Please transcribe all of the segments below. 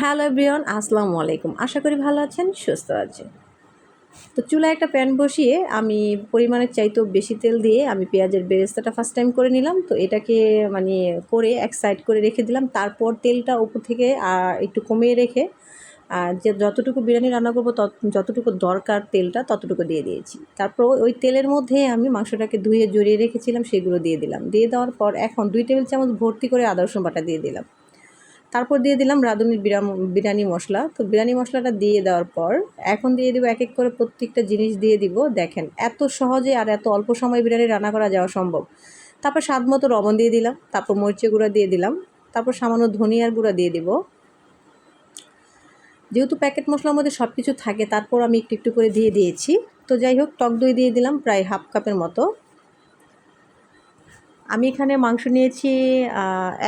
Hello everyone, আসসালামু আলাইকুম। আশা করি ভালো আছেন, সুস্থ আছেন। তো চুলায় একটা প্যান বসিয়ে আমি পরিমাণের চাইতেও বেশি তেল দিয়ে আমি পেঁয়াজের বেরেস্তাটা ফার্স্ট টাইম করে নিলাম। তো এটাকে মানে করে এক সাইড করে রেখে দিলাম। তারপর তেলটা উপর থেকে একটু কমিয়ে রেখে যে যতটুকু বিরিয়ানি রান্না করবো যতটুকু দরকার তেলটা ততটুকু দিয়ে দিয়েছি। তারপর ওই তেলের মধ্যে আমি মাংসটাকে ধুয়ে জড়িয়ে রেখেছিলাম, সেগুলো দিয়ে দিলাম। দিয়ে দেওয়ার পর এখন 2 টেবিল চামচ ভর্তি করে আদা রসুন বাটা দিয়ে দিলাম। তারপর দিয়ে দিলাম রাঁধুনির বিরিয়ানি মশলা। তো বিরিয়ানি মশলাটা দিয়ে দেওয়ার পর এখন দিয়ে দেবো এক এক করে প্রত্যেকটা জিনিস দিয়ে দিব। দেখেন এত সহজে আর এত অল্প সময় বিরিয়ানি রান্না করা যাওয়া সম্ভব। তারপর স্বাদ মতো লবণ দিয়ে দিলাম, তারপর মরিচের গুঁড়া দিয়ে দিলাম, তারপর সামান্য ধনিয়ার গুঁড়া দিয়ে দিব। যেহেতু প্যাকেট মশলার মধ্যে সব কিছু থাকে তারপর আমি একটু একটু করে দিয়ে দিয়েছি। তো যাই হোক, টক দই দিয়ে দিলাম প্রায় হাফ কাপের মতো। আমি এখানে মাংস নিয়েছি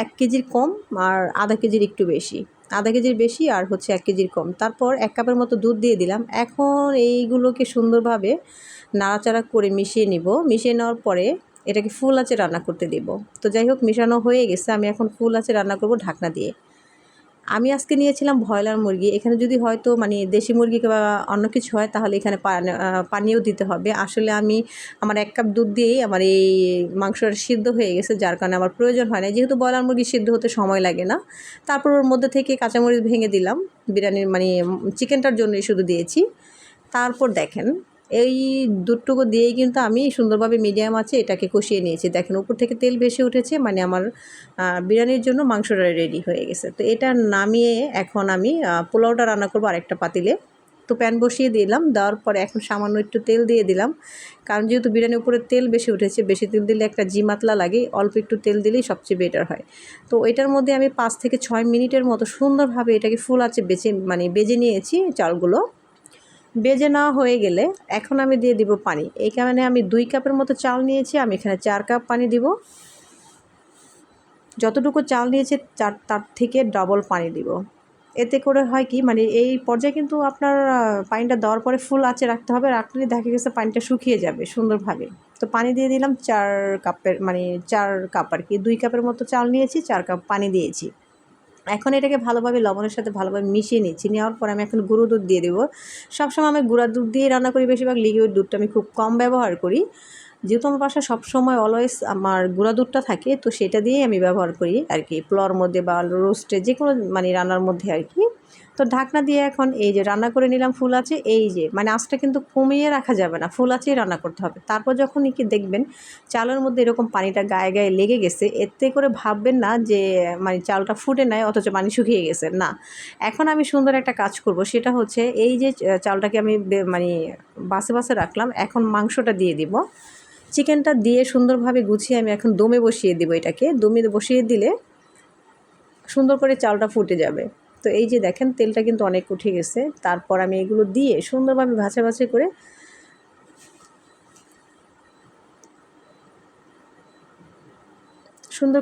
1 কেজির কম আর আধা কেজির একটু বেশি। আধা কেজির বেশি আর হচ্ছে 1 কেজির কম। তারপর 1 কাপের মতো দুধ দিয়ে দিলাম। এখন এইগুলোকে সুন্দরভাবে নাড়াচাড়া করে মিশিয়ে নিব। মিশিয়ে নেওয়ার পরে এটাকে ফুল আঁচে রান্না করতে দেব। তো যাই হোক, মেশানো হয়ে গেছে। আমি এখন ফুল আঁচে রান্না করব ঢাকনা দিয়ে। আমি আজকে নিয়েছিলাম ব্রয়লার মুরগি। এখানে যদি হয়তো দেশি মুরগি বা অন্য কিছু হয় তাহলে এখানে পানিও দিতে হবে। আসলে আমি আমার 1 কাপ দুধ দিয়েই আমার এই মাংসটা সিদ্ধ হয়ে গেছে, যার কারণে আমার প্রয়োজন হয় না। যেহেতু ব্রয়লার মুরগি সিদ্ধ হতে সময় লাগে না। তারপর ওর মধ্যে থেকে কাঁচামরিচ ভেঙে দিলাম। বিরিয়ানির চিকেনটার জন্যই শুধু দিয়েছি। তারপর দেখেন এই দুধটুকু দিয়েই কিন্তু আমি সুন্দরভাবে মিডিয়াম আঁচে এটাকে কষিয়ে নিয়েছি। দেখেন উপর থেকে তেল ভেসে উঠেছে, আমার বিরিয়ানির জন্য মাংসটা রেডি হয়ে গেছে। তো এটা নামিয়ে এখন আমি পোলাওটা রান্না করবো আরেকটা পাতিলে। তো প্যান বসিয়ে দিলাম, দেওয়ার পরে এখন সামান্য একটু তেল দিয়ে দিলাম, কারণ যেহেতু বিরিয়ানির উপরে তেল বেশি উঠেছে, বেশি তেল দিলে একটা মাতলা লাগে, অল্প একটু তেল দিলেই সবচেয়ে বেটার হয়। তো এটার মধ্যে আমি 5 থেকে 6 মিনিটের মতো সুন্দরভাবে এটাকে ফুল আঁচে বেজে নিয়েছি। চালগুলো বেজে নেওয়া হয়ে গেলে এখন আমি দিয়ে দিব পানি। এইখানে আমি 2 কাপের মতো চাল নিয়েছি, আমি এখানে 4 কাপ পানি দিব। যতটুকু চাল নিয়েছি তার থেকে ডবল পানি দিব। এতে করে হয় কি, এই পর্যায়ে কিন্তু আপনার পানিটা দেওয়ার পরে ফুল আঁচে রাখতে হবে। রাখলে দেখা গেছে পানিটা শুকিয়ে যাবে সুন্দরভাবে। তো পানি দিয়ে দিলাম 4 কাপের 4 কাপ আর কি। 2 কাপের মতো চাল নিয়েছি, 4 কাপ পানি দিয়েছি। এখন এটাকে ভালোভাবে লবণের সাথে ভালোভাবে মিশিয়ে নিচ্ছি। নেওয়ার পর আমি এখন গুঁড়ো দুধ দিয়ে দেবো। সবসময় আমি গুঁড়া দুধ দিয়ে রান্না করি, বেশিরভাগ লিকুইড দুধটা আমি খুব কম ব্যবহার করি। যেহেতু আমার বাসায় সবসময় অলওয়েজ আমার গুঁড়া দুধটা থাকে, তো সেটা দিয়েই আমি ব্যবহার করি আর কি, পোলাওর মধ্যে বা রোস্টে যে কোনো রান্নার মধ্যে আর কি। তো ঢাকনা দিয়ে এখন এই যে রান্না করে নিলাম ফুল আঁচে। এই যে আঁচটা কিন্তু কমিয়ে রাখা যাবে না, ফুল আঁচেই রান্না করতে হবে। তারপর যখন কি দেখবেন চালের মধ্যে এরকম পানিটা গায়ে গায়ে লেগে গেছে, এতে করে ভাববেন না যে চালটা ফুটে নাই অথচ পানি শুকিয়ে গেছে, না। এখন আমি সুন্দর একটা কাজ করব, সেটা হচ্ছে এই যে চালটাকে আমি বাসে বাসে রাখলাম, এখন মাংসটা দিয়ে দিব। চিকেনটা দিয়ে সুন্দরভাবে গুছিয়ে আমি এখন দমে বসিয়ে দিব। এটাকে দমে বসিয়ে দিলে সুন্দর করে চালটা ফুটে যাবে। তো এই যে দেখেন তেলটা কিন্তু অনেক উঠে গেছে। তারপর আমি এগুলো দিয়ে সুন্দরভাবে ভাজা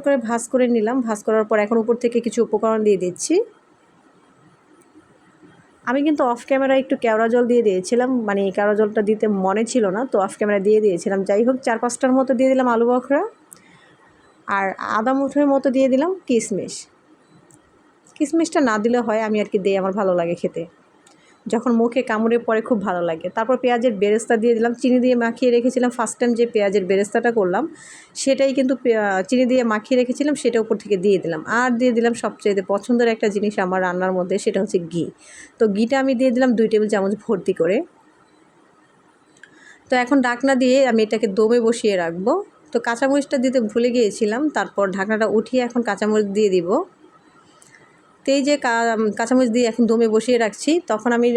করে ভাজ করে নিলাম। ভাজ করার পর এখন উপর থেকে কিছু উপকরণ দিয়ে দিচ্ছি। আমি কিন্তু অফ ক্যামেরায় একটু কেওড়া জল দিয়ে দিয়েছিলাম, কেওড়া জলটা দিতে মনে ছিল না, তো অফ ক্যামেরা দিয়ে দিয়েছিলাম। যাই হোক, 4-5টার মতো দিয়ে দিলাম আলু বখরা, আর আদা মুঠোর মতো দিয়ে দিলাম কিশমিশ। কিশমিশটা না দিলে হয়, আমি আর কি দিই, আমার ভালো লাগে খেতে, যখন মুখে কামড়ে পড়ে খুব ভালো লাগে। তারপর পেঁয়াজের বেরেস্তা দিয়ে দিলাম। চিনি দিয়ে মাখিয়ে রেখেছিলাম, ফার্স্ট টাইম যে পেঁয়াজের বেরেস্তাটা করলাম সেটাই কিন্তু চিনি দিয়ে মাখিয়ে রেখেছিলাম, সেটা উপর থেকে দিয়ে দিলাম। আর দিয়ে দিলাম সবচেয়ে পছন্দের একটা জিনিস আমার রান্নার মধ্যে, সেটা হচ্ছে ঘি। তো ঘিটা আমি দিয়ে দিলাম 2 টেবিল চামচ ভর্তি করে। তো এখন ঢাকনা দিয়ে আমি এটাকে দমে বসিয়ে রাখবো। তো কাঁচামরিচটা দিতে ভুলে গিয়েছিলাম, তারপর ঢাকনাটা উঠিয়ে এখন কাঁচামরিচ দিয়ে দিব। তো এই যে কাঁচামরিচ দিয়ে এখন দমে বসিয়ে রাখছি, তখন আমি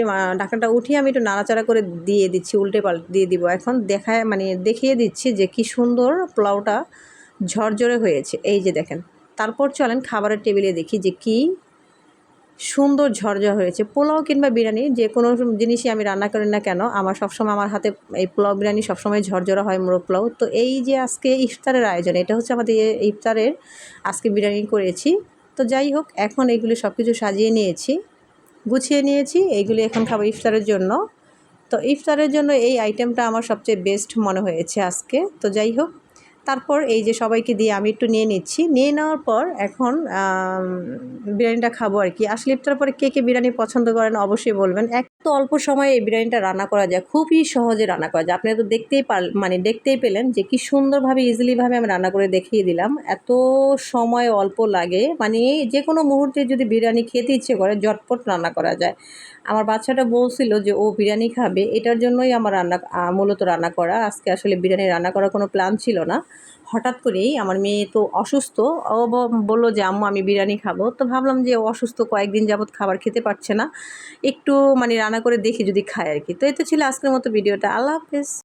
ঢাকনাটা উঠিয়ে আমি একটু নাড়াচাড়া করে দিয়ে দিচ্ছি, উল্টে পাল্টে দিয়ে দিব। এখন দেখিয়ে দিচ্ছি যে কি সুন্দর পোলাওটা ঝরঝরে হয়েছে, এই যে দেখেন। তারপর চলেন খাবারের টেবিলে দেখি যে কি সুন্দর ঝরঝর হয়েছে। পোলাও কিংবা বিরিয়ানি যে কোনো জিনিসই আমি রান্না করি না কেন, আমার সবসময় আমার হাতে এই পোলাও বিরিয়ানি সবসময় ঝরঝরা হয়, মোরগ পোলাও। তো এই যে আজকে ইফতারের আয়োজন, এটা হচ্ছে আমাদের ইফতারের আজকে বিরিয়ানি করেছি। তো যাই হোক, এখন এইগুলি সব কিছু সাজিয়ে নিয়েছি, গুছিয়ে নিয়েছি, এইগুলি এখন খাবো ইফতারের জন্য। তো ইফতারের জন্য এই আইটেমটা আমার সবচেয়ে বেস্ট মনে হয়েছে আজকে। তো যাই হোক, তারপর এই যে সবাইকে দিয়ে আমি একটু নিয়ে নিচ্ছি, নিয়ে নেওয়ার পর এখন বিরিয়ানিটা খাবো আর কি। আসলে ইফতার পরে কে কে বিরিয়ানি পছন্দ করেন অবশ্যই বলবেন। এক তো অল্প সময়ে এই বিরিয়ানিটা রান্না করা যায়, খুবই সহজে রান্না করা যায়। আপনারা তো দেখতেই পেলেন যে কি সুন্দরভাবে ইজিলিভাবে আমি রান্না করে দেখিয়ে দিলাম। এত সময় অল্প লাগে, মানে যে কোনো মুহূর্তে যদি বিরিয়ানি খেতে ইচ্ছে করে ঝটপট রান্না করা যায়। আমার বাচ্চাটা বলছিল যে ও বিরিয়ানি খাবে, এটার জন্যই আমার মূলত রান্না করা। আজকে আসলে বিরিয়ানি রান্না করার কোনো প্ল্যান ছিল না। হঠাৎ করেই আমার মেয়ে তো অসুস্থ, ও বলল যে আম্মু আমি বিরিয়ানি খাবো। তো ভাবলাম যে ও অসুস্থ, কয়েকদিন যাবৎ খাবার খেতে পারছে না, একটু মানে রান্না করে দেখি যদি খায় আর কি। তো এই তো ছিল আজকের মতো ভিডিওটা। আল্লাহ হাফেজ।